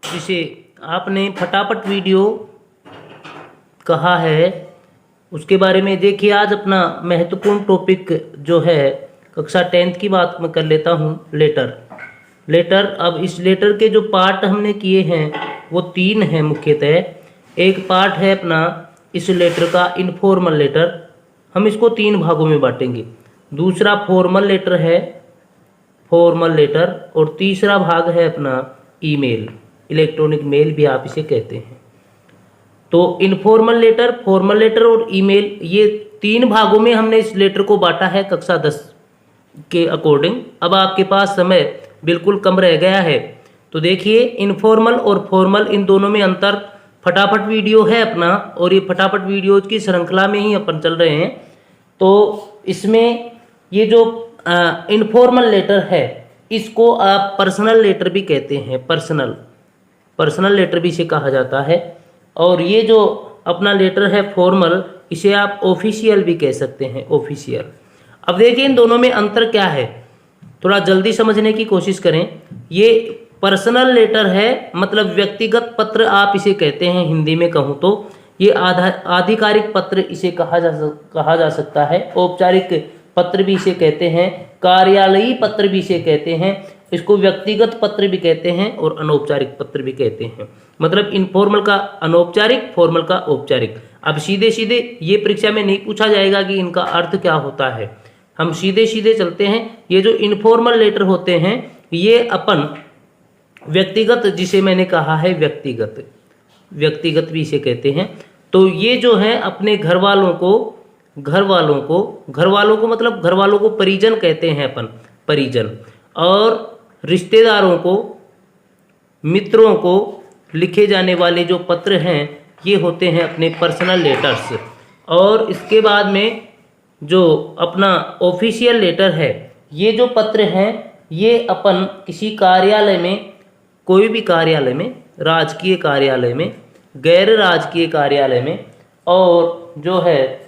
जिसे आपने फटाफट वीडियो कहा है उसके बारे में देखिए। आज अपना महत्वपूर्ण टॉपिक जो है कक्षा 10th की बात मैं कर लेता हूँ, लेटर। अब इस लेटर के जो पार्ट हमने किए हैं वो 3 हैं मुख्यतः। एक पार्ट है अपना इस लेटर का इनफॉर्मल लेटर, हम इसको 3 भागों में बांटेंगे। दूसरा फॉर्मल लेटर है, फॉर्मल लेटर, और तीसरा भाग है अपना ईमेल, इलेक्ट्रॉनिक मेल भी आप इसे कहते हैं। तो इनफॉर्मल लेटर, फॉर्मल लेटर और ईमेल, ये 3 भागों में हमने इस लेटर को बांटा है कक्षा 10 के अकॉर्डिंग। अब आपके पास समय बिल्कुल कम रह गया है, तो देखिए इनफॉर्मल और फॉर्मल, इन दोनों में अंतर। फटाफट वीडियो है अपना, और ये फटाफट वीडियो की श्रृंखला में ही अपन चल रहे हैं। तो इसमें ये जो इनफॉर्मल लेटर है इसको आप पर्सनल लेटर भी कहते हैं, पर्सनल लेटर भी इसे कहा जाता है। और ये जो अपना लेटर है फॉर्मल, इसे आप ऑफिशियल भी कह सकते हैं, ऑफिशियल। अब देखिए इन दोनों में अंतर क्या है, थोड़ा जल्दी समझने की कोशिश करें। ये पर्सनल लेटर है, मतलब व्यक्तिगत पत्र आप इसे कहते हैं हिंदी में कहूँ तो। ये आधिकारिक पत्र इसे कहा जा सकता है, औपचारिक पत्र भी इसे कहते हैं, कार्यालयी पत्र भी इसे कहते हैं, इसको व्यक्तिगत पत्र भी कहते हैं और अनौपचारिक पत्र भी कहते हैं। मतलब इनफॉर्मल का अनौपचारिक, फॉर्मल का औपचारिक। अब सीधे सीधे ये परीक्षा में नहीं पूछा जाएगा कि इनका अर्थ क्या होता है, हम सीधे सीधे चलते हैं। ये जो इनफॉर्मल लेटर होते हैं ये अपन व्यक्तिगत, जिसे मैंने कहा है व्यक्तिगत भी इसे कहते हैं। तो ये जो है अपने घर वालों को मतलब घर वालों को परिजन कहते हैं अपन, परिजन। और रिश्तेदारों को, मित्रों को लिखे जाने वाले जो पत्र हैं ये होते हैं अपने पर्सनल लेटर्स। और इसके बाद में जो अपना ऑफिशियल लेटर है, ये जो पत्र हैं ये अपन किसी कार्यालय में, कोई भी कार्यालय में, राजकीय कार्यालय में, गैर राजकीय कार्यालय में, और जो है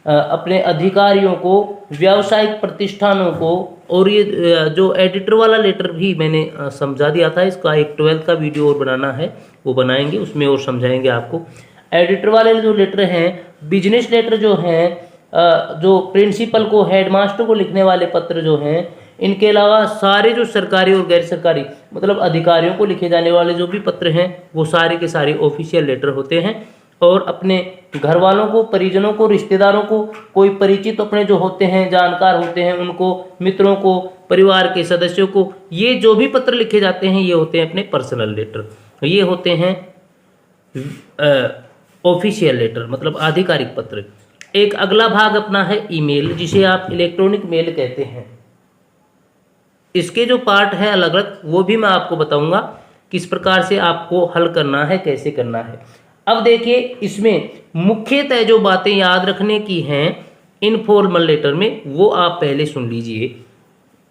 अपने अधिकारियों को, व्यावसायिक प्रतिष्ठानों को। और ये जो एडिटर वाला लेटर भी मैंने समझा दिया था, इसका एक 12th का वीडियो और बनाना है, वो बनाएंगे, उसमें और समझाएंगे आपको। एडिटर वाले जो लेटर हैं, बिजनेस लेटर जो हैं, जो प्रिंसिपल को, हेडमास्टर को लिखने वाले पत्र जो हैं, इनके अलावा सारे जो सरकारी और गैर सरकारी मतलब अधिकारियों को लिखे जाने वाले जो भी पत्र हैं वो सारे के सारे ऑफिशियल लेटर होते हैं। और अपने घर वालों को, परिजनों को, रिश्तेदारों को, कोई परिचित अपने जो होते हैं, जानकार होते हैं, उनको, मित्रों को, परिवार के सदस्यों को, ये जो भी पत्र लिखे जाते हैं ये होते हैं अपने पर्सनल लेटर। ये होते हैं ऑफिशियल लेटर, मतलब आधिकारिक पत्र। एक अगला भाग अपना है ईमेल, जिसे आप इलेक्ट्रॉनिक मेल कहते हैं। इसके जो पार्ट हैं अलग अलग, वो भी मैं आपको बताऊंगा किस प्रकार से आपको हल करना है, कैसे करना है। अब देखिए इसमें मुख्यतः जो बातें याद रखने की हैं इनफॉर्मल लेटर में, वो आप पहले सुन लीजिए।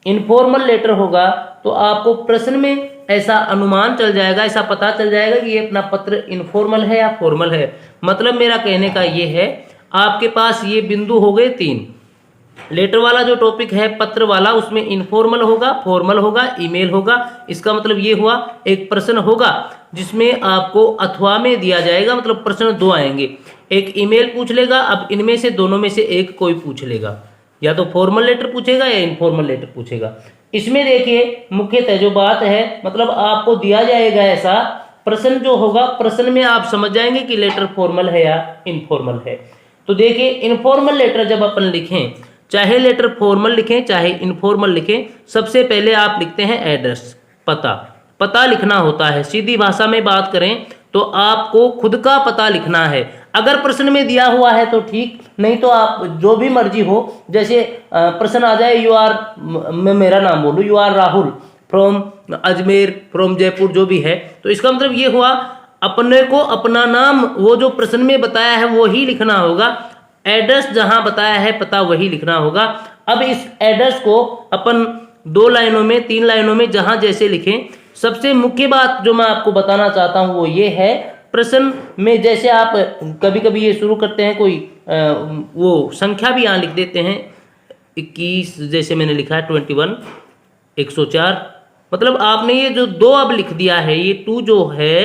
इनफॉर्मल लेटर होगा तो आपको प्रश्न में ऐसा अनुमान चल जाएगा, ऐसा पता चल जाएगा कि ये अपना पत्र इनफॉर्मल है या फॉर्मल है। मतलब मेरा कहने का ये है, आपके पास ये बिंदु हो गए 3। लेटर वाला जो टॉपिक है, पत्र वाला, उसमें इनफॉर्मल होगा, फॉर्मल होगा, ईमेल होगा। इसका मतलब ये हुआ एक प्रश्न होगा जिसमें आपको अथवा में दिया जाएगा, मतलब प्रश्न 2 आएंगे। एक ईमेल पूछ लेगा, अब इनमें से दोनों में से एक कोई पूछ लेगा, या तो फॉर्मल लेटर पूछेगा या इनफॉर्मल लेटर पूछेगा। इसमें देखिए मुख्यतः जो बात है, मतलब आपको दिया जाएगा ऐसा प्रश्न जो होगा, प्रश्न में आप समझ जाएंगे कि लेटर फॉर्मल है या इनफॉर्मल है। तो देखिए इनफॉर्मल लेटर जब अपन लिखें, चाहे लेटर फॉर्मल लिखें चाहे इनफॉर्मल लिखें, सबसे पहले आप लिखते हैं एड्रेस, पता लिखना होता है। सीधी भाषा में बात करें तो आपको खुद का पता लिखना है। अगर प्रश्न में दिया हुआ है तो ठीक, नहीं तो आप जो भी मर्जी हो, जैसे प्रश्न आ जाए मैं मेरा नाम बोलूँ, you are Rahul from Ajmer, from Jaipur, जो भी है, तो इसका मतलब ये हुआ अपने को अपना नाम, वो जो प्रश्न में बताया है वो ही लिखना होगा। एड्रेस जहां बताया है पता वही लिखना होगा। अब इस एड्रेस को अपन 2 लाइनों में, 3 लाइनों में, जहां जैसे लिखें। सबसे मुख्य बात जो मैं आपको बताना चाहता हूं वो ये है, प्रश्न में जैसे आप कभी कभी ये शुरू करते हैं, कोई वो संख्या भी यहाँ लिख देते हैं, 21 जैसे मैंने लिखा है, 21, 104, मतलब आपने ये जो 2 अब लिख दिया है, ये 2 जो है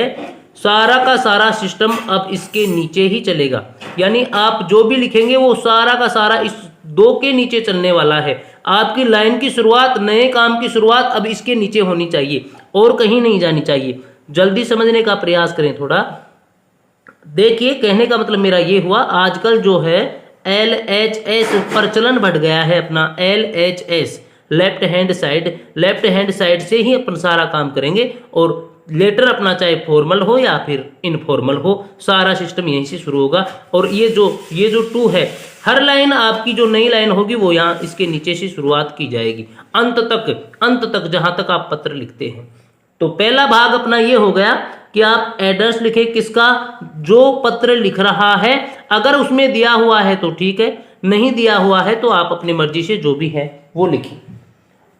सारा का सारा सिस्टम अब इसके नीचे ही चलेगा। यानी आप जो भी लिखेंगे वो सारा का सारा इस 2 के नीचे चलने वाला है। आपकी लाइन की शुरुआत, नए काम की शुरुआत अब इसके नीचे होनी चाहिए और कहीं नहीं जानी चाहिए। जल्दी समझने का प्रयास करें थोड़ा। देखिए, कहने का मतलब मेरा ये हुआ, आजकल जो है LHS प्रचलन बढ़ गया है अपना, LHS लेफ्ट हैंड साइड से ही अपन सारा काम करेंगे और लेटर अपना चाहे फॉर्मल हो या फिर इनफॉर्मल हो, सारा सिस्टम यहीं से शुरू होगा। और ये जो 2 है, हर लाइन आपकी जो नई लाइन होगी वो यहाँ इसके नीचे से शुरुआत की जाएगी अंत तक जहां तक आप पत्र लिखते हैं। तो पहला भाग अपना ये हो गया कि आप एड्रेस लिखे किसका, जो पत्र लिख रहा है। अगर उसमें दिया हुआ है तो ठीक है, नहीं दिया हुआ है तो आप अपनी मर्जी से जो भी है वो लिखिए।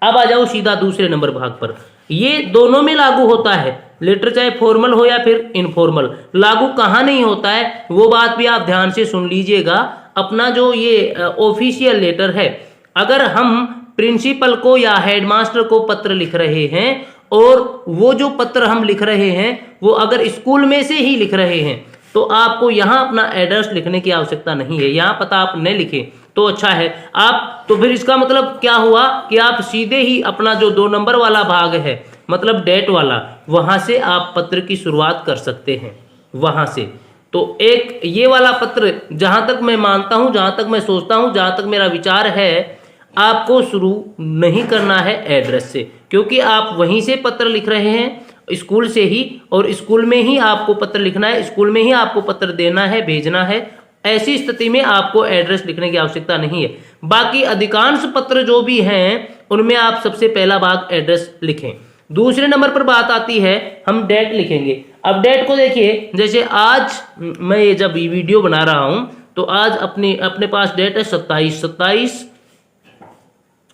अब आ जाओ सीधा दूसरे नंबर भाग पर। ये दोनों में लागू होता है, लेटर चाहे फॉर्मल हो या फिर इनफॉर्मल। लागू कहाँ नहीं होता है वो बात भी आप ध्यान से सुन लीजिएगा। अपना जो ये ऑफिशियल लेटर है, अगर हम प्रिंसिपल को या हेडमास्टर को पत्र लिख रहे हैं और वो जो पत्र हम लिख रहे हैं वो अगर स्कूल में से ही लिख रहे हैं तो आपको यहाँ अपना एड्रेस लिखने की आवश्यकता नहीं है। यहाँ पता आप न लिखें तो अच्छा है। आप तो फिर इसका मतलब क्या हुआ कि आप सीधे ही अपना जो 2 नंबर वाला भाग है, मतलब डेट वाला, वहां से आप पत्र की शुरुआत कर सकते हैं वहां से। तो एक ये वाला पत्र, जहां तक मैं मानता हूं, जहां तक मैं सोचता हूं, जहां तक मेरा विचार है, आपको शुरू नहीं करना है एड्रेस से, क्योंकि आप वहीं से पत्र लिख रहे हैं स्कूल से ही, और स्कूल में ही आपको पत्र लिखना है, स्कूल में ही आपको पत्र देना है, भेजना है। ऐसी स्थिति में आपको एड्रेस लिखने की आवश्यकता नहीं है। बाकी अधिकांश पत्र जो भी हैं उनमें आप सबसे पहला भाग एड्रेस लिखें। दूसरे नंबर पर बात आती है, हम डेट लिखेंगे। अब डेट को देखिए, जैसे आज मैं ये जब वीडियो बना रहा हूं तो आज अपने पास डेट है 27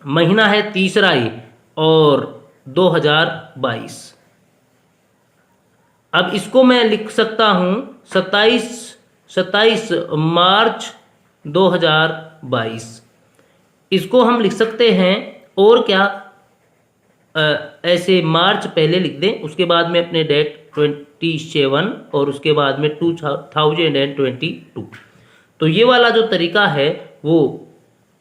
महीना है तीसरा ही और 2022। अब इसको मैं लिख सकता हूं 27 मार्च 2022। इसको हम लिख सकते हैं, और क्या ऐसे मार्च पहले लिख दें, उसके बाद में अपने डेट 27 और उसके बाद में 2022। तो ये वाला जो तरीका है वो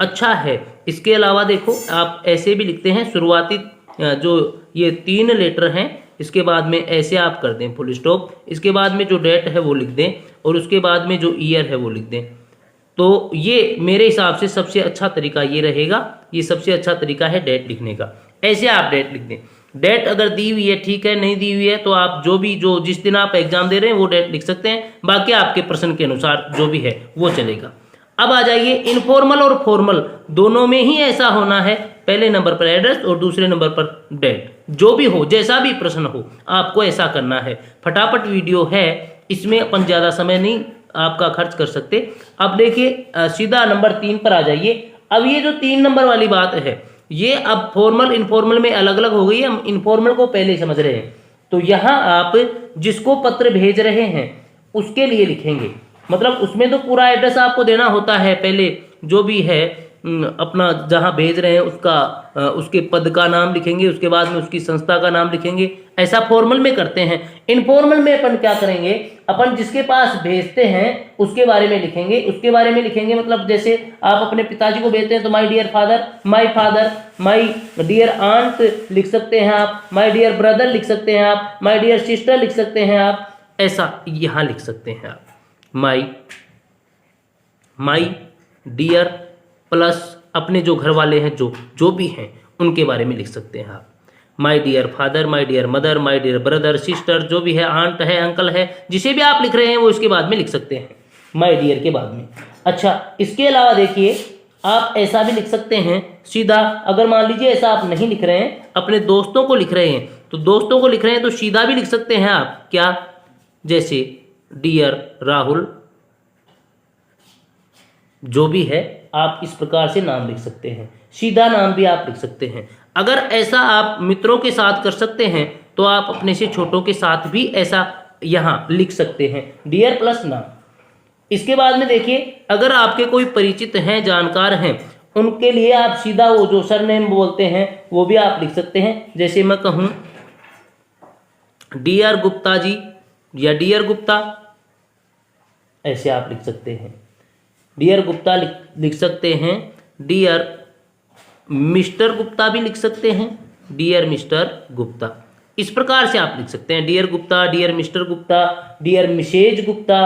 अच्छा है। इसके अलावा देखो, आप ऐसे भी लिखते हैं, शुरुआती जो ये 3 लेटर हैं इसके बाद में ऐसे आप कर दें फुल स्टॉप, इसके बाद में जो डेट है वो लिख दें और उसके बाद में जो ईयर है वो लिख दें। तो ये मेरे हिसाब से सबसे अच्छा तरीका ये रहेगा, ये सबसे अच्छा तरीका है डेट लिखने का। ऐसे आप डेट लिख दें। डेट अगर दी हुई है ठीक है, नहीं दी हुई है तो आप जो जिस दिन आप एग्जाम दे रहे हैं वो डेट लिख सकते हैं, बाकी आपके प्रश्न के अनुसार जो भी है वो चलेगा। अब आ जाइए, इनफॉर्मल और फॉर्मल दोनों में ही ऐसा होना है, पहले नंबर पर एड्रेस और दूसरे नंबर पर डेट। जो भी हो, जैसा भी प्रश्न हो, आपको ऐसा करना है। फटाफट वीडियो है, इसमें अपन ज़्यादा समय नहीं आपका खर्च कर सकते। अब देखिए, सीधा नंबर 3 पर आ जाइए। अब ये जो 3 नंबर वाली बात है, ये अब फॉर्मल इनफॉर्मल में अलग अलग हो गई है। हम इनफॉर्मल को पहले समझ रहे हैं। तो यहाँ आप जिसको पत्र भेज रहे हैं उसके लिए लिखेंगे, मतलब उसमें तो पूरा एड्रेस आपको देना होता है। पहले जो भी है अपना जहां भेज रहे हैं उसका उसके पद का नाम लिखेंगे, उसके बाद में उसकी संस्था का नाम लिखेंगे। ऐसा फॉर्मल में करते हैं। इनफॉर्मल में अपन क्या करेंगे, अपन जिसके पास भेजते हैं उसके बारे में लिखेंगे। उसके बारे में लिखेंगे मतलब जैसे आप अपने पिताजी को भेजते हैं तो my dear father, my dear aunt लिख सकते हैं आप, माय डियर ब्रदर लिख सकते हैं आप, माय डियर सिस्टर लिख सकते हैं आप। ऐसा यहाँ लिख सकते हैं आप, माई डियर प्लस अपने जो घर वाले हैं जो भी हैं उनके बारे में लिख सकते हैं आप। My dear father, my dear mother, my dear brother, sister, जो भी है, आंट है, अंकल है, जिसे भी आप लिख रहे हैं वो इसके बाद में लिख सकते हैं, माई डियर के बाद में। अच्छा, इसके अलावा देखिए, आप ऐसा भी लिख सकते हैं सीधा। अगर मान लीजिए ऐसा आप नहीं लिख रहे हैं, अपने दोस्तों को लिख रहे हैं, तो दोस्तों को लिख रहे हैं तो सीधा भी लिख सकते हैं आप। क्या, जैसे डियर राहुल, जो भी है आप इस प्रकार से नाम लिख सकते हैं। सीधा नाम भी आप लिख सकते हैं। अगर ऐसा आप मित्रों के साथ कर सकते हैं तो आप अपने से छोटों के साथ भी ऐसा यहाँ लिख सकते हैं, डियर प्लस नाम। इसके बाद में देखिए, अगर आपके कोई परिचित हैं, जानकार हैं, उनके लिए आप सीधा वो जो सरनेम बोलते हैं वो भी आप लिख सकते हैं। जैसे मैं कहूँ डियर गुप्ता जी या डियर गुप्ता, ऐसे आप लिख सकते हैं। डियर गुप्ता लिख सकते हैं, डियर मिस्टर गुप्ता भी लिख सकते हैं, डियर मिस्टर गुप्ता, इस प्रकार से आप लिख सकते हैं। Dear Gupta, dear Mr Gupta, dear Mrs Gupta.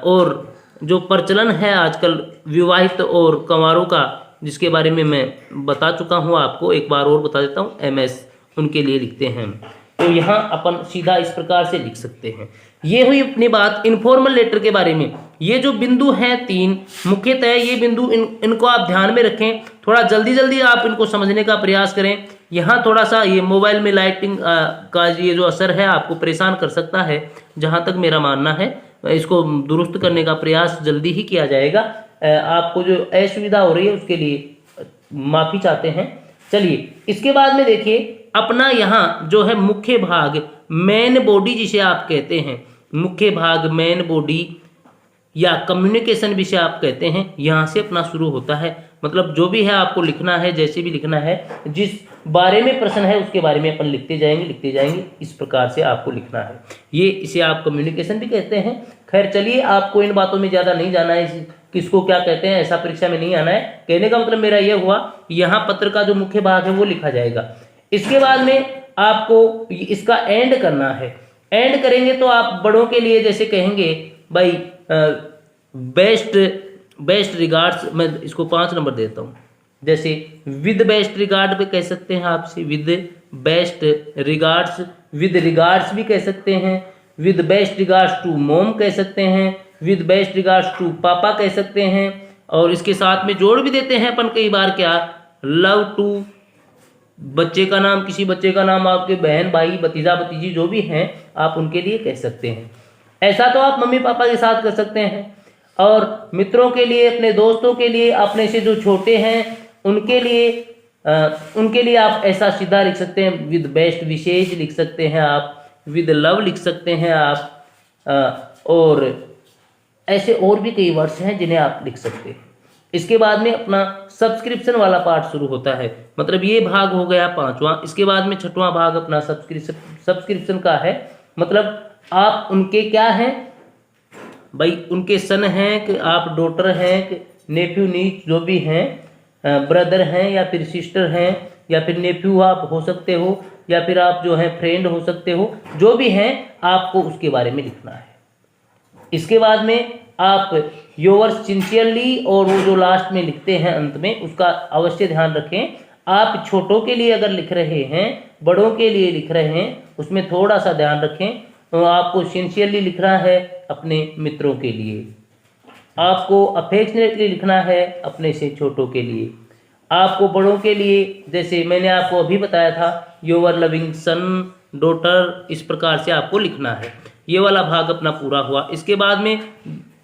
और जो प्रचलन है आजकल विवाहित और कंवारों का, जिसके बारे में मैं बता चुका हूँ आपको, एक बार और बता देता हूँ, एमएस उनके लिए लिखते हैं। तो यहाँ अपन सीधा इस प्रकार से लिख सकते हैं। ये हुई अपनी बात इनफॉर्मल लेटर के बारे में। ये जो बिंदु हैं 3 मुख्यतः, ये बिंदु इनको आप ध्यान में रखें, थोड़ा जल्दी जल्दी आप इनको समझने का प्रयास करें। यहाँ थोड़ा सा ये मोबाइल में लाइटिंग का ये जो असर है आपको परेशान कर सकता है, जहाँ तक मेरा मानना है। इसको दुरुस्त करने का प्रयास जल्दी ही किया जाएगा। आपको जो असुविधा हो रही है उसके लिए माफ़ी चाहते हैं। चलिए, इसके बाद में देखिए अपना यहाँ जो है मुख्य भाग, मेन बॉडी जिसे आप कहते हैं, मुख्य भाग मेन बॉडी या कम्युनिकेशन जिसे आप कहते हैं, यहाँ से अपना शुरू होता है। मतलब जो भी है आपको लिखना है, जैसे भी लिखना है, जिस बारे में प्रश्न है उसके बारे में अपन लिखते जाएंगे, इस प्रकार से आपको लिखना है। ये इसे आप कम्युनिकेशन भी कहते हैं। खैर चलिए, आपको इन बातों में ज़्यादा नहीं जाना है, किसको क्या कहते हैं ऐसा परीक्षा में नहीं आना है। कहने का मतलब मेरा यह हुआ, यहाँ पत्र का जो मुख्य भाग है वो लिखा जाएगा। इसके बाद में आपको इसका एंड करना है। एंड करेंगे तो आप बड़ों के लिए जैसे कहेंगे भाई बेस्ट रिगार्ड्स, मैं इसको 5 नंबर देता हूँ। जैसे विद बेस्ट रिगार्ड पे कह सकते हैं आपसे, with best regards, with regards भी कह सकते हैं, with best regards to mom कह सकते हैं, विद बेस्ट रिगार्ड्स टू पापा कह सकते हैं। और इसके साथ में जोड़ भी देते हैं अपन कई बार, क्या, लव टू, बच्चे का नाम, किसी बच्चे का नाम, आपके बहन भाई भतीजा भतीजी जो भी हैं आप उनके लिए कह सकते हैं। ऐसा तो आप मम्मी पापा के साथ कर सकते हैं। और मित्रों के लिए, अपने दोस्तों के लिए, अपने से जो छोटे हैं उनके लिए आप ऐसा सीधा लिख सकते हैं, विद बेस्ट विशेष लिख सकते हैं आप, विद लव लिख सकते हैं आप। और ऐसे और भी कई वर्ड्स हैं जिन्हें आप लिख सकते हैं। इसके बाद में अपना सब्सक्रिप्शन वाला पार्ट शुरू होता है। मतलब ये भाग हो गया 5वां। इसके बाद में 6वां भाग अपना सब्सक्रिप्शन का है। मतलब आप उनके क्या हैं भाई, उनके सन हैं कि आप डॉटर हैं कि नेफ्यू नीच जो भी हैं, ब्रदर हैं या फिर सिस्टर हैं, या फिर नेफ्यू आप हो सकते हो, या फिर आप जो है फ्रेंड हो सकते हो, जो भी हैं आपको उसके बारे में लिखना है। इसके बाद में आप योवर्स सिंसियरली, और वो जो लास्ट में लिखते हैं अंत में, उसका अवश्य ध्यान रखें। आप छोटों के लिए अगर लिख रहे हैं, बड़ों के लिए लिख रहे हैं, उसमें थोड़ा सा ध्यान रखें। तो आपको सिंसियरली लिखना है अपने मित्रों के लिए, आपको अफेक्शनेटली लिखना है अपने से छोटों के लिए, आपको बड़ों के लिए जैसे मैंने आपको अभी बताया था, योर लविंग सन, डॉटर, इस प्रकार से आपको लिखना है। ये वाला भाग अपना पूरा हुआ। इसके बाद में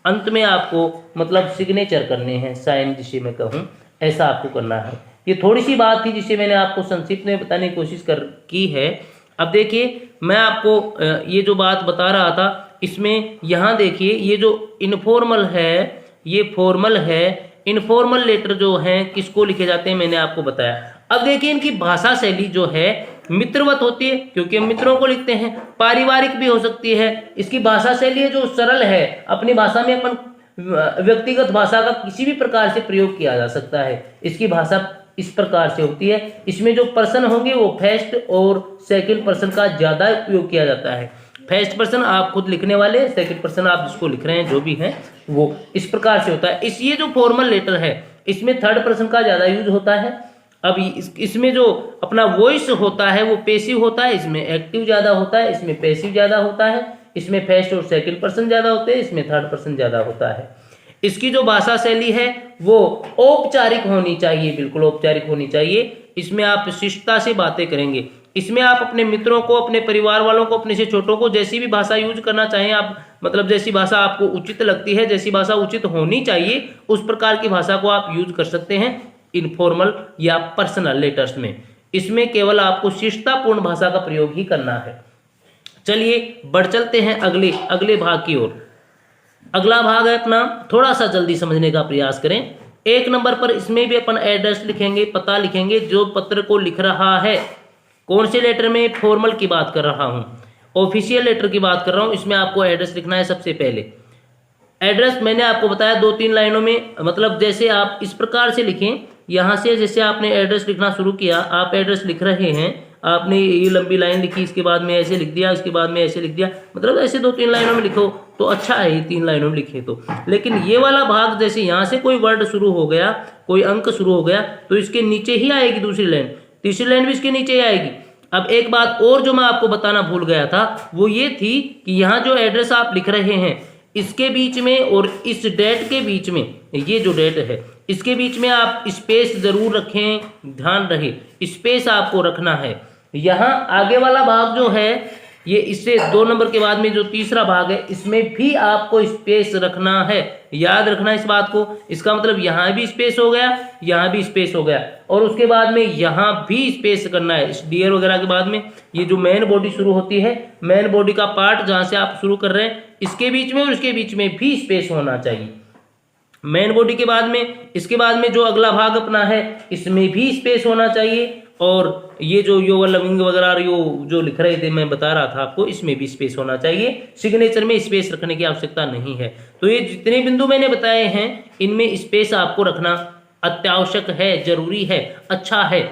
अंत में आपको मतलब सिग्नेचर करने हैं, साइन जिसे मैं कहूँ, ऐसा आपको करना है। ये थोड़ी सी बात थी जिसे मैंने आपको संक्षिप्त में बताने की कोशिश की है। अब देखिए, मैं आपको ये जो बात बता रहा था, इसमें यहाँ देखिए, ये जो इनफॉर्मल है, ये फॉर्मल है। इनफॉर्मल लेटर जो हैं किसको लिखे जाते हैं मैंने आपको बताया। अब देखिए, इनकी भाषा शैली जो है मित्रवत होती है, क्योंकि हम मित्रों को लिखते हैं। पारिवारिक भी हो सकती है। इसकी भाषा शैली है जो सरल है। अपनी भाषा में अपन व्यक्तिगत भाषा का किसी भी प्रकार से प्रयोग किया जा सकता है। इसकी भाषा इस प्रकार से होती है। इसमें जो पर्सन होंगे वो फर्स्ट और सेकंड पर्सन का ज़्यादा उपयोग किया जाता है। फर्स्ट पर्सन आप खुद लिखने वाले, सेकंड पर्सन आप जिसको लिख रहे हैं जो भी हैं वो, इस प्रकार से होता है। ये जो फॉर्मल लेटर है इसमें थर्ड पर्सन का ज़्यादा यूज होता है। अब इसमें जो अपना वॉइस होता है वो पैसिव होता है, इसमें एक्टिव ज़्यादा होता है, इसमें पैसिव ज़्यादा होता है। इसमें फर्स्ट और सेकंड पर्सन ज़्यादा होते हैं, इसमें थर्ड पर्सन ज़्यादा होता है। इसकी जो भाषा शैली है वो औपचारिक होनी चाहिए, बिल्कुल औपचारिक होनी चाहिए। इसमें आप शिष्टता से बातें करेंगे। इसमें आप अपने मित्रों को, अपने परिवार वालों को, अपने से छोटों को जैसी भी भाषा यूज करना चाहें आप, मतलब जैसी भाषा आपको उचित लगती है, जैसी भाषा उचित होनी चाहिए, उस प्रकार की भाषा को आप यूज कर सकते हैं इनफॉर्मल या पर्सनल लेटर्स में। इसमें केवल आपको शिष्टतापूर्ण भाषा का प्रयोग ही करना है। चलिए बढ़ चलते हैं अगले भाग की ओर। अगला भाग है अपना, थोड़ा सा जल्दी समझने का प्रयास करें। 1 नंबर पर इसमें भी अपन एड्रेस लिखेंगे, पता लिखेंगे जो पत्र को लिख रहा है। कौन से लेटर में? फॉर्मल की बात कर रहा हूं, ऑफिशियल लेटर की बात कर रहा हूं। इसमें आपको एड्रेस लिखना है सबसे पहले। एड्रेस मैंने आपको बताया 2-3 लाइनों में, मतलब जैसे आप इस प्रकार से लिखें। यहाँ से जैसे आपने एड्रेस लिखना शुरू किया, आप एड्रेस लिख रहे हैं, आपने ये लंबी लाइन लिखी, इसके बाद में ऐसे लिख दिया, इसके बाद में ऐसे लिख दिया, मतलब ऐसे 2-3 लाइनों में लिखो तो अच्छा है, ये 3 लाइनों में लिखे तो। लेकिन ये वाला भाग जैसे यहाँ से कोई वर्ड शुरू हो गया, कोई अंक शुरू हो गया, तो इसके नीचे ही आएगी दूसरी लाइन, तीसरी लाइन भी इसके नीचे ही आएगी। अब एक बात और जो मैं आपको बताना भूल गया था, वो ये थी कि यहाँ जो एड्रेस आप लिख रहे हैं, इसके बीच में और इस डेट के बीच में, ये जो डेट है इसके बीच में आप स्पेस जरूर रखें, ध्यान रहे स्पेस आपको रखना है। यहाँ आगे वाला भाग जो है, ये इससे 2 नंबर के बाद में जो तीसरा भाग है, इसमें भी आपको स्पेस रखना है, याद रखना इस बात को। इसका मतलब यहाँ भी स्पेस हो गया, यहाँ भी स्पेस हो गया, और उसके बाद में यहाँ भी स्पेस करना है। इस डियर वगैरह के बाद में ये जो मेन बॉडी शुरू होती है, मेन बॉडी का पार्ट जहाँ से आप शुरू कर रहे हैं, इसके बीच में और इसके बीच में भी स्पेस होना चाहिए। मेन बॉडी के बाद में, इसके बाद में जो अगला भाग अपना है, इसमें भी स्पेस होना चाहिए। और ये जो यो लविंग वगैरह यो जो लिख रहे थे, मैं बता रहा था आपको, इसमें भी स्पेस होना चाहिए। सिग्नेचर में स्पेस रखने की आवश्यकता नहीं है। तो ये जितने बिंदु मैंने बताए हैं, इनमें स्पेस आपको रखना अत्यावश्यक है, जरूरी है, अच्छा है,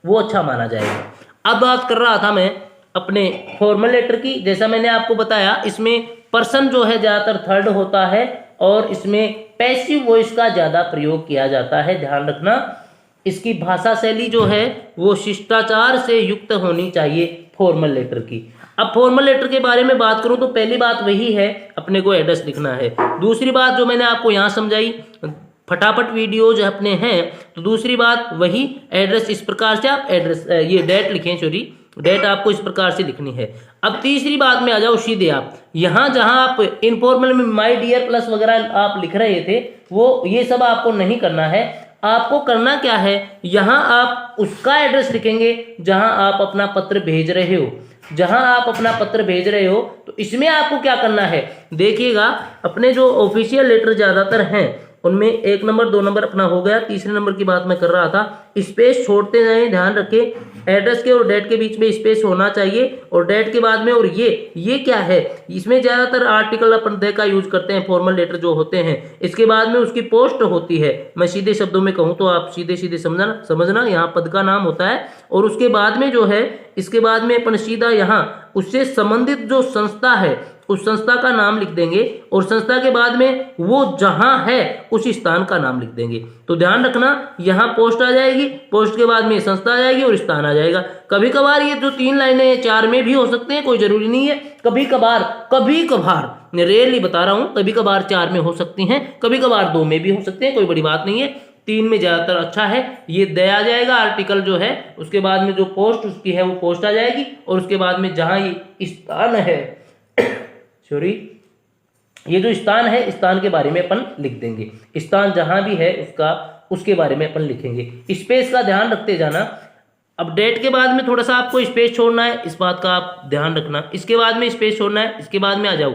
वो अच्छा माना जाएगा। अब बात कर रहा था मैं अपने फॉर्मल लेटर की। जैसा मैंने आपको बताया, इसमें पर्सन जो है ज्यादातर थर्ड होता है, और इसमें पैसिव वॉइस का ज्यादा प्रयोग किया जाता है, ध्यान रखना। इसकी भाषा शैली जो है वो शिष्टाचार से युक्त होनी चाहिए फॉर्मल लेटर की। अब फॉर्मल लेटर के बारे में बात करूं तो पहली बात वही है, अपने को एड्रेस लिखना है। दूसरी बात जो मैंने आपको यहाँ समझाई, फटाफट वीडियो जो अपने हैं, तो दूसरी बात वही एड्रेस इस प्रकार से आप एड्रेस ये डेट लिखें, सॉरी डेट आपको इस प्रकार से लिखनी है। अब तीसरी बात में आ जाओ सीधे आप, यहाँ जहाँ आप इनफॉर्मल में माय डियर प्लस वगैरह आप लिख रहे थे, वो ये सब आपको नहीं करना है। आपको करना क्या है, यहाँ आप उसका एड्रेस लिखेंगे जहाँ आप अपना पत्र भेज रहे हो। जहाँ आप अपना पत्र भेज रहे हो, तो इसमें आपको क्या करना है, देखिएगा अपने जो ऑफिशियल लेटर ज़्यादातर हैं उनमें 1 नंबर 2 नंबर अपना हो गया। तीसरे नंबर की बात मैं कर रहा था, स्पेस छोड़ते जाएं, ध्यान रखें एड्रेस के और डेट के बीच में स्पेस होना चाहिए, और डेट के बाद में, और ये क्या है, इसमें ज्यादातर आर्टिकल अपन दे का यूज करते हैं फॉर्मल लेटर जो होते हैं। इसके बाद में उसकी पोस्ट होती है। मैं सीधे शब्दों में कहूँ तो आप सीधे सीधे समझना, यहाँ पद का नाम होता है, और उसके बाद में जो है, इसके बाद में अपन सीधा यहाँ उससे संबंधित जो संस्था है उस संस्था का नाम लिख देंगे, और संस्था के बाद में वो जहां है उस स्थान का नाम लिख देंगे। तो ध्यान रखना, यहाँ पोस्ट आ जाएगी, पोस्ट के बाद में संस्था आ जाएगी और स्थान आ जाएगा। कभी कभार ये जो 3 लाइनें 4 में भी हो सकते हैं, कोई जरूरी नहीं है। कभी कभार रेयरली बता रहा हूँ, कभी कभार 4 में हो सकती हैं, कभी कभार 2 में भी हो सकते हैं, कोई बड़ी बात नहीं है। 3 में ज्यादातर अच्छा है। ये दे आ जाएगा आर्टिकल जो है, उसके बाद में जो पोस्ट उसकी है वो पोस्ट आ जाएगी, और उसके बाद में जहां ये स्थान है सॉरी ये जो स्थान है, स्थान के बारे में अपन लिख देंगे। स्थान जहां भी है उसके बारे में अपन लिखेंगे। स्पेस का ध्यान रखते जाना। अब डेट के बाद में थोड़ा सा आपको स्पेस छोड़ना है, इस बात का आप ध्यान रखना। इसके बाद में स्पेस छोड़ना है, इसके बाद में आ जाओ।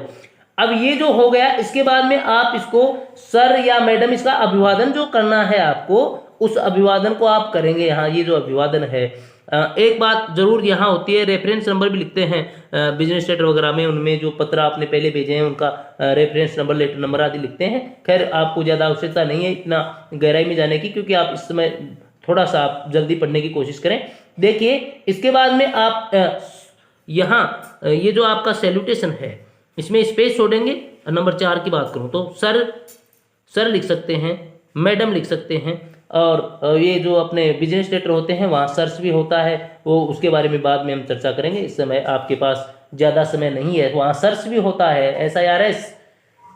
अब ये जो हो गया, इसके बाद में आप इसको सर या मैडम, इसका अभिवादन जो करना है आपको, उस अभिवादन को आप करेंगे। यहाँ ये जो अभिवादन है, एक बात जरूर यहाँ होती है, रेफरेंस नंबर भी लिखते हैं बिजनेस लेटर वगैरह में, उनमें जो पत्र आपने पहले भेजे हैं उनका रेफरेंस नंबर, लेटर नंबर आदि लिखते हैं। खैर आपको ज़्यादा आवश्यकता नहीं है इतना गहराई में जाने की, क्योंकि आप इस समय थोड़ा सा आप जल्दी पढ़ने की कोशिश करें। देखिए इसके बाद में आप यहाँ ये जो आपका सैल्यूटेशन है, इसमें स्पेस छोड़ेंगे। नंबर 4 की बात करूँ तो सर लिख सकते हैं, मैडम लिख सकते हैं, और ये जो अपने बिजनेस लेटर होते हैं वहाँ सर्स भी होता है, वो उसके बारे में बाद में हम चर्चा करेंगे। इस समय आपके पास ज़्यादा समय नहीं है, वहाँ सर्स भी होता है, SIRS।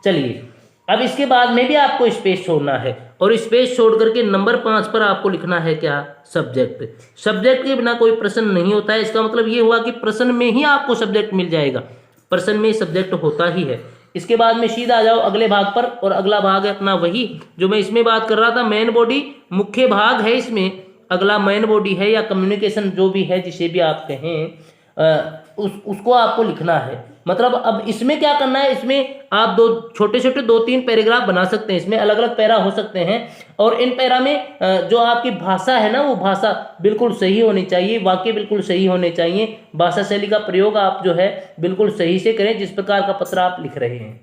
चलिए अब इसके बाद में भी आपको स्पेस छोड़ना है, और स्पेस छोड़ करके नंबर 5 पर आपको लिखना है क्या, सब्जेक्ट। सब्जेक्ट के बिना कोई प्रश्न नहीं होता है। इसका मतलब ये हुआ कि प्रश्न में ही आपको सब्जेक्ट मिल जाएगा, प्रश्न में सब्जेक्ट होता ही है। इसके बाद में सीधा आ जाओ अगले भाग पर, और अगला भाग है अपना वही जो मैं इसमें बात कर रहा था, मेन बॉडी, मुख्य भाग है इसमें। अगला मेन बॉडी है या कम्युनिकेशन जो भी है, जिसे भी आप कहें, उसको आपको लिखना है। मतलब अब इसमें क्या करना है, इसमें आप दो छोटे छोटे 2-3 पैराग्राफ बना सकते हैं, इसमें अलग अलग पैरा हो सकते हैं। और इन पैरा में जो आपकी भाषा है ना, वो भाषा बिल्कुल सही होनी चाहिए, वाक्य बिल्कुल सही होने चाहिए, भाषा शैली का प्रयोग आप जो है बिल्कुल सही से करें जिस प्रकार का पत्र आप लिख रहे हैं।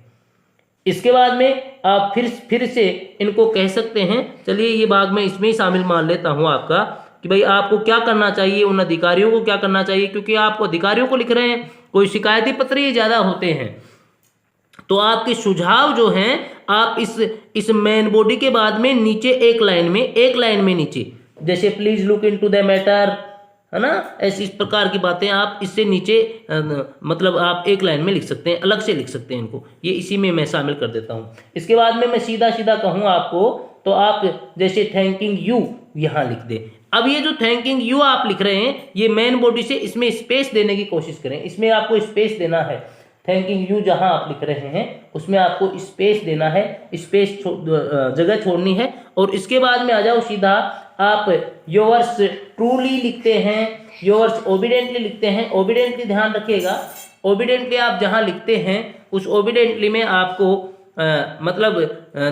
इसके बाद में आप फिर से इनको कह सकते हैं। चलिए ये भाग मैं इसमें ही शामिल मान लेता हूं आपका, कि भाई आपको क्या करना चाहिए, उन अधिकारियों को क्या करना चाहिए, क्योंकि आप अधिकारियों को लिख रहे हैं, कोई शिकायती पत्र ये ज़्यादा होते हैं। तो आपके सुझाव जो हैं आप इस मेन बॉडी के बाद में नीचे एक लाइन में नीचे, जैसे please look into the matter, है ना, ऐसी इस प्रकार की बातें आप इससे नीचे मतलब आप एक लाइन में लिख सकते हैं, अलग से लिख सकते हैं इनको, ये इसी में मैं शामिल कर देता हूं। इसके बाद में मैं सीधा सीधा कहूँ आपको, तो आप जैसे थैंकिंग यू यहाँ लिख दें। अब ये जो थैंकिंग यू आप लिख रहे हैं, ये मेन बॉडी से इसमें स्पेस देने की कोशिश करें, इसमें आपको स्पेस देना है। थैंकिंग यू जहां आप लिख रहे हैं उसमें आपको स्पेस देना है, स्पेस जगह छोड़नी है। और इसके बाद में आ जाओ सीधा, आप योवर्स ट्रूली लिखते हैं, योवर्स ओबिडेंटली लिखते हैं। ओबिडेंटली ध्यान रखिएगा, ओबिडेंटली आप जहां लिखते हैं उस ओबिडेंटली में आपको मतलब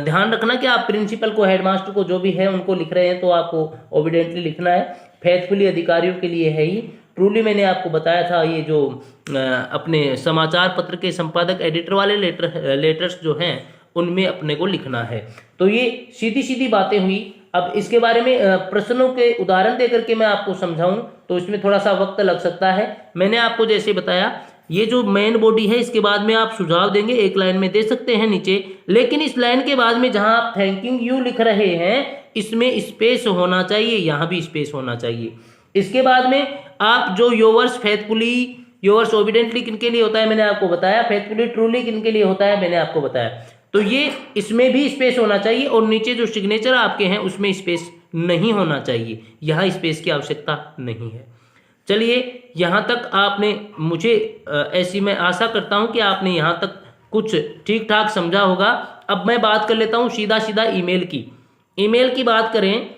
ध्यान रखना कि आप प्रिंसिपल को, हेडमास्टर को, जो भी है उनको लिख रहे हैं तो आपको ओबिडेंटली लिखना है। फेथफुली अधिकारियों के लिए है ही। ट्रूली मैंने आपको बताया था, ये जो अपने समाचार पत्र के संपादक एडिटर वाले लेटर्स जो हैं उनमें अपने को लिखना है। तो ये सीधी सीधी बातें हुई। अब इसके बारे में प्रश्नों के उदाहरण देकर के मैं आपको समझाऊं तो इसमें थोड़ा सा वक्त लग सकता है। मैंने आपको जैसे बताया, ये जो मेन बॉडी है इसके बाद में आप सुझाव देंगे, एक लाइन में दे सकते हैं नीचे, लेकिन इस लाइन के बाद में जहां आप थैंकिंग यू लिख रहे हैं इसमें स्पेस होना चाहिए, यहां भी स्पेस होना चाहिए। इसके बाद में आप जो योवर्स फेथफुली, योवर्स ओबिडेंटली किन के लिए होता है मैंने आपको बताया, फेथफुली ट्रूली किन के लिए होता है मैंने आपको बताया। तो ये इसमें भी स्पेस होना चाहिए और नीचे जो सिग्नेचर आपके हैं उसमें स्पेस नहीं होना चाहिए, यहाँ स्पेस की आवश्यकता नहीं है। चलिए यहाँ तक आपने मुझे ऐसी मैं आशा करता हूँ कि आपने यहाँ तक कुछ ठीक ठाक समझा होगा। अब मैं बात कर लेता हूँ सीधा सीधा ईमेल की। ईमेल की बात करें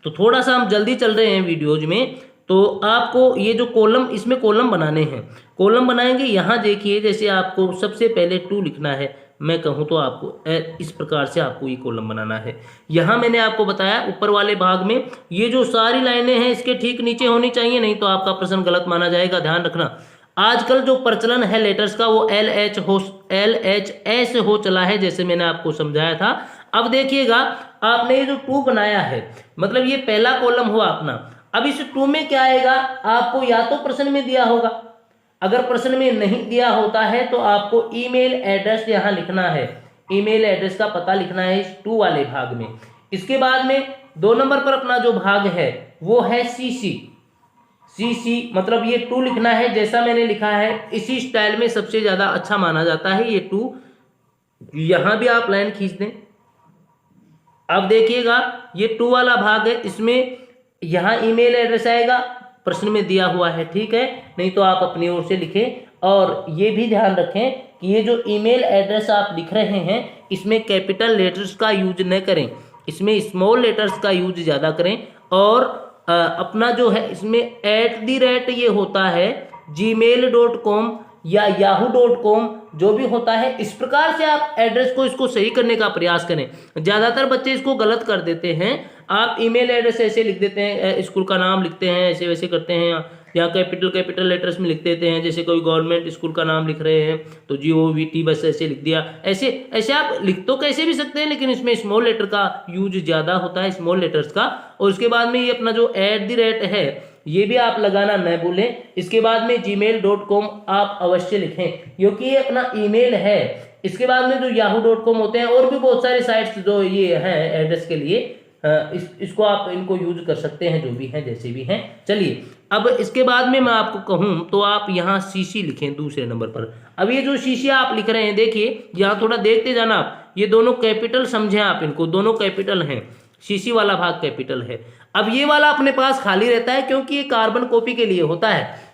तो थोड़ा सा हम जल्दी चल रहे हैं वीडियोज में, तो आपको ये जो कॉलम, इसमें कॉलम बनाने हैं, कॉलम बनाएंगे। यहाँ देखिए जैसे आपको सबसे पहले टू लिखना है, मैं कहूँ तो आपको इस प्रकार से आपको ये कॉलम बनाना है। यहाँ मैंने आपको बताया ऊपर वाले भाग में ये जो सारी लाइनें हैं इसके ठीक नीचे होनी चाहिए, नहीं तो आपका प्रश्न गलत माना जाएगा, ध्यान रखना। आजकल जो प्रचलन है लेटर्स का वो LHS हो चला है, जैसे मैंने आपको समझाया था। अब देखिएगा आपने ये जो टू बनाया है, मतलब ये पहला कॉलम हुआ अपना। अब इस टू में क्या आएगा, आपको या तो प्रश्न में दिया होगा, अगर प्रश्न में नहीं दिया होता है तो आपको ईमेल एड्रेस यहाँ लिखना है, ईमेल एड्रेस का पता लिखना है इस टू वाले भाग में। इसके बाद में 2 नंबर पर अपना जो भाग है वो है CC, मतलब ये टू लिखना है जैसा मैंने लिखा है, इसी स्टाइल में सबसे ज्यादा अच्छा माना जाता है ये टू। यहां भी आप लाइन खींच दें। अब देखिएगा ये टू वाला भाग है, इसमें यहां ईमेल एड्रेस आएगा, प्रश्न में दिया हुआ है, ठीक है, नहीं तो आप अपनी ओर से लिखें। और ये भी ध्यान रखें कि ये जो ईमेल एड्रेस आप लिख रहे हैं इसमें कैपिटल लेटर्स का यूज न करें, इसमें स्मॉल लेटर्स का यूज ज़्यादा करें। और अपना जो है इसमें @ ये होता है gmail.com या yahoo.com जो भी होता है, इस प्रकार से आप एड्रेस को इसको सही करने का प्रयास करें। ज़्यादातर बच्चे इसको गलत कर देते हैं, आप ईमेल एड्रेस ऐसे लिख देते हैं, स्कूल का नाम लिखते हैं, ऐसे वैसे करते हैं, या कैपिटल लेटर्स में लिख देते हैं, जैसे कोई गवर्नमेंट स्कूल का नाम लिख रहे हैं तो GOVT बस ऐसे लिख दिया। ऐसे आप लिख तो कैसे भी सकते हैं, लेकिन इसमें स्मॉल लेटर का यूज ज़्यादा होता है, स्मॉल लेटर्स का। और उसके बाद में ये अपना जो @ है ये भी आप लगाना न भूलें। इसके बाद में gmail.com आप अवश्य लिखें क्योंकि ये अपना ईमेल है। इसके बाद में जो yahoo.com होते हैं और भी बहुत सारे साइट्स जो ये हैं एड्रेस के लिए, इसको आप इनको यूज कर सकते हैं, जो भी हैं जैसे भी हैं। चलिए अब इसके बाद में मैं आपको कहूँ तो आप यहाँ CC लिखें दूसरे नंबर पर। अब ये जो CC आप लिख रहे हैं देखिए, यहाँ थोड़ा देखते जाना आप, ये दोनों कैपिटल समझें आप, इनको दोनों कैपिटल हैं, CC वाला भाग कैपिटल है। अब ये वाला अपने पास खाली रहता है क्योंकि ये कार्बन कॉपी के लिए होता है।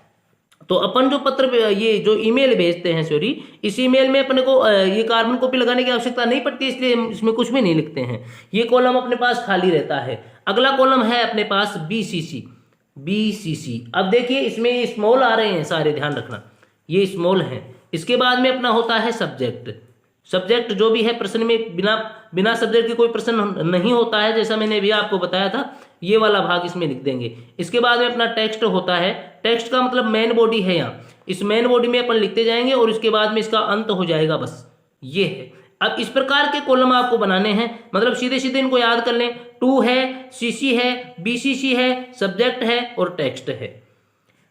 तो अपन जो पत्र, ये जो ईमेल भेजते हैं, सॉरी, इस ईमेल में अपने को ये कार्बन कॉपी लगाने की आवश्यकता नहीं पड़ती, इसलिए हम इसमें कुछ भी नहीं लिखते हैं, ये कॉलम अपने पास खाली रहता है। अगला कॉलम है अपने पास BCC। अब देखिए इसमें ये स्मॉल आ रहे हैं सारे, ध्यान रखना ये स्मॉल हैं, इसके बाद में अपना होता है सब्जेक्ट। सब्जेक्ट जो भी है प्रश्न में बिना सब्जेक्ट के कोई प्रश्न नहीं होता है, जैसा मैंने अभी आपको बताया था। ये वाला भाग इसमें लिख देंगे। इसके बाद में अपना टेक्स्ट होता है। टेक्स्ट का मतलब मेन बॉडी है यहाँ। इस मेन बॉडी में अपन लिखते जाएंगे और इसके बाद में इसका अंत हो जाएगा, बस ये है। अब इस प्रकार के कॉलम आपको बनाने हैं, मतलब सीधे सीधे इनको याद कर लें। टू है, सीसी है, बीसीसी है, सब्जेक्ट है और टेक्स्ट है।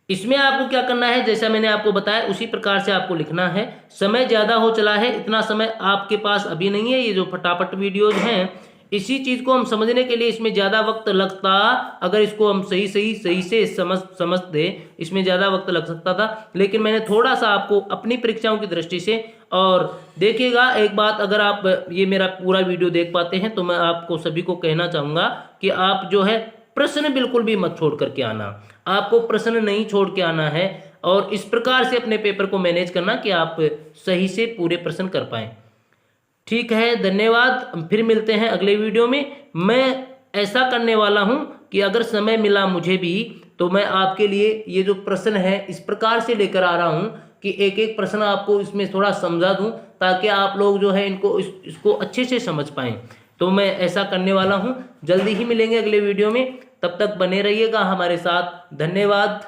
इसमें आपको क्या करना है, जैसा मैंने आपको बताया उसी प्रकार से आपको लिखना है। समय ज़्यादा हो चला है, इतना समय आपके पास अभी नहीं है। ये जो फटाफट वीडियोज हैं, इसी चीज़ को हम समझने के लिए इसमें ज़्यादा वक्त लगता, अगर इसको हम सही से समझते, इसमें ज़्यादा वक्त लग सकता था। लेकिन मैंने थोड़ा सा आपको अपनी परीक्षाओं की दृष्टि से, और देखिएगा एक बात, अगर आप ये मेरा पूरा वीडियो देख पाते हैं तो मैं आपको सभी को कहना चाहूँगा कि आप जो है प्रश्न बिल्कुल भी मत छोड़ करके आना। आपको प्रश्न नहीं छोड़ के आना है और इस प्रकार से अपने पेपर को मैनेज करना कि आप सही से पूरे प्रश्न कर पाएं। ठीक है, धन्यवाद। फिर मिलते हैं अगले वीडियो में। मैं ऐसा करने वाला हूं कि अगर समय मिला मुझे भी तो मैं आपके लिए ये जो प्रश्न है इस प्रकार से लेकर आ रहा हूं कि एक एक प्रश्न आपको इसमें थोड़ा समझा दूं, ताकि आप लोग जो है इसको अच्छे से समझ पाएं। तो मैं ऐसा करने वाला हूं। जल्दी ही मिलेंगे अगले वीडियो में, तब तक बने रहिएगा हमारे साथ। धन्यवाद।